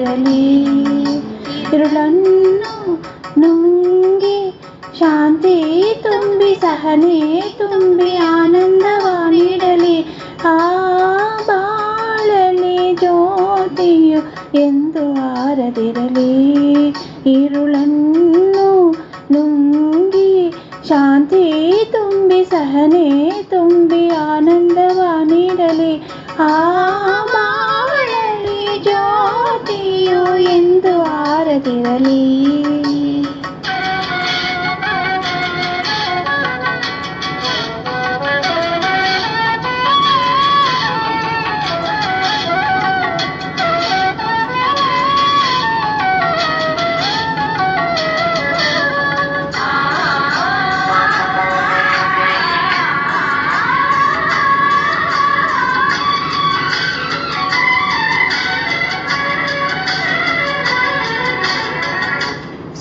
ಆರದಿರಲಿ. ഇരുളನ್ನು ನುಂಗಿ ಶಾಂತಿ ತುಂಬಿ ಸಹನೆ ತುಂಬಿ ಆನಂದವ ನೀಡಲಿ. ಆ ಬಾಳಲಿ ಜ್ಯೋತಿಯು ಎಂದು ಆರದಿರಲಿ. ഇരുളನ್ನು ನುಂಗಿ ಶಾಂತಿ ತುಂಬಿ ಸಹನೆ ತುಂಬಿ ಆನಂದವ ನೀಡಲಿ. ಆ ಬಾಳಲಿ ಜ್ಯೋತಿಯು ಎಂದು ಆರದಿರಲಿ.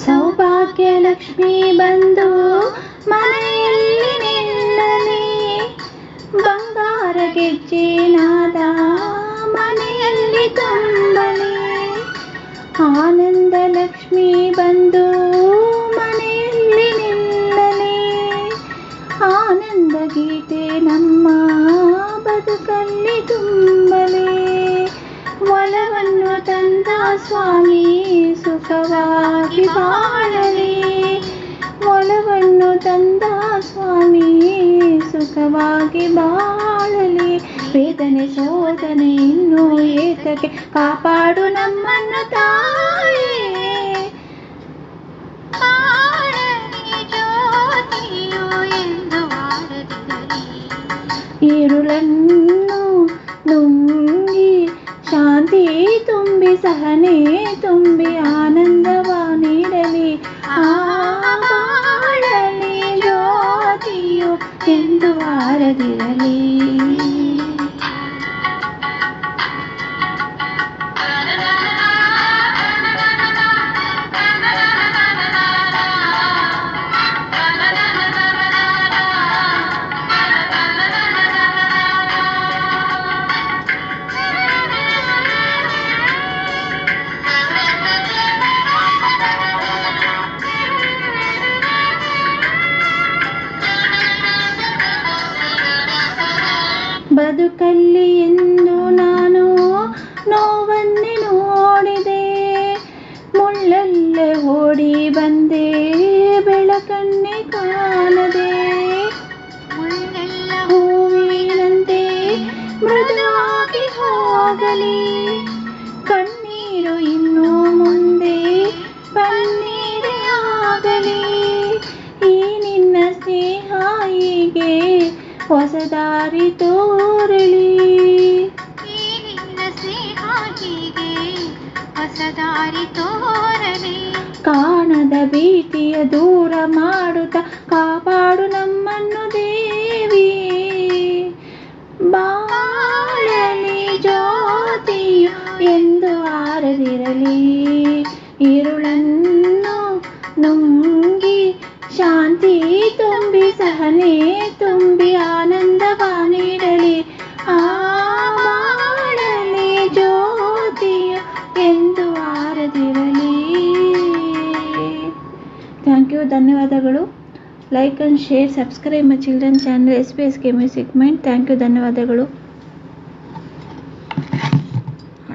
ಸೌಭಾಗ್ಯಲಕ್ಷ್ಮಿ ಬಂದು ಮನೆಯಲ್ಲಿ ನಿಲ್ಲಲಿ. ಬಂಗಾರ ಗೆಜ್ಜೆನಾದ ಮನೆಯಲ್ಲಿ ತುಂಬಲಿ. ಆನಂದ ಲಕ್ಷ್ಮಿ ಬಂದು ಮನೆಯಲ್ಲಿ ನಿಲ್ಲಲಿ. ಆನಂದ ಗೀತೆ ನಮ್ಮ ಬದುಕಲ್ಲಿ ತುಂಬಲಿ. ಒಲವನ್ನು ತಂದ ಸ್ವಾಮಿ ಸುಖವಾಗಿ ಬಾಳಲಿ. ಒಲವನ್ನು ತಂದ ಸ್ವಾಮಿ ಸುಖವಾಗಿ ಬಾಳಲಿ. ವೇದನೆ ಶೋಧನೆ ಇನ್ನೂ ಏತಕ್ಕೆ ಕಾಪಾಡು ನಮ್ಮನ್ನು ತಾಯಿ. ഇരുളನ್ನು ನುಂಗಿ ಶಾಂತಿ ತುಂಬಿ ಸಹನೆ ತುಂಬಿ ಆನಂದವ ನೀಡಲಿ. ಆ ಬಾಳಲಿ ಜ್ಯೋತಿಯು ಎಂದು ಆರದಿರಲಿ. ಬದುಕಲ್ಲಿ ಎಂದು ನಾನು ನೋವನ್ನೇ ನೋಡಿದೆ. ಮುಳ್ಳಲ್ಲೇ ಓಡಿ ಬಂದೆ ಬೆಳಕನ್ನೇ ಕಾಣದೆ. ಮುಳ್ಳೆಲ್ಲ ಹೂವಿನಂತೆ ಮೃದುವಾಗಿ ಹೋಗಲಿ. ಕಣ್ಣೀರು ಇನ್ನು ಮುಂದೆ ಪನ್ನೀರೇ ಆಗಲಿ. ಈ ನಿನ್ನ ಸ್ನೇಹ ಹೀಗೆ ಹೊಸ ದಾರಿ ತೋರಲಿ. ಈ ನಿನ್ನ ಸ್ನೇಹ ಹೀಗೆ ಹೊಸ ದಾರಿ ತೋರಲಿ. ಕಾಣದ ಭೀತಿಯ ದೂರ ಮಾಡುತ್ತ ಕಾಪಾಡು ನಮ್ಮನ್ನು ದೇವಿ. ಬಾಳಲಿ ಜ್ಯೋತಿಯು ಎಂದು ಆರದಿರಲಿ. ഇരുಳನ್ನು ನುಂಗಿ ಶಾಂತಿ ತುಂಬಿ ಸಹನೆ ತುಂಬಿ ಆನಂದವ ನೀಡಲಿ. ಆ ಬಾಳಲಿ ಜ್ಯೋತಿಯು ಎಂದು ಆರದಿರಲಿ. ಥ್ಯಾಂಕ್ ಯು, ಧನ್ಯವಾದಗಳು. Like and share, subscribe my children channel SBS Music Mind. Thank you, ಧನ್ಯವಾದಗಳು.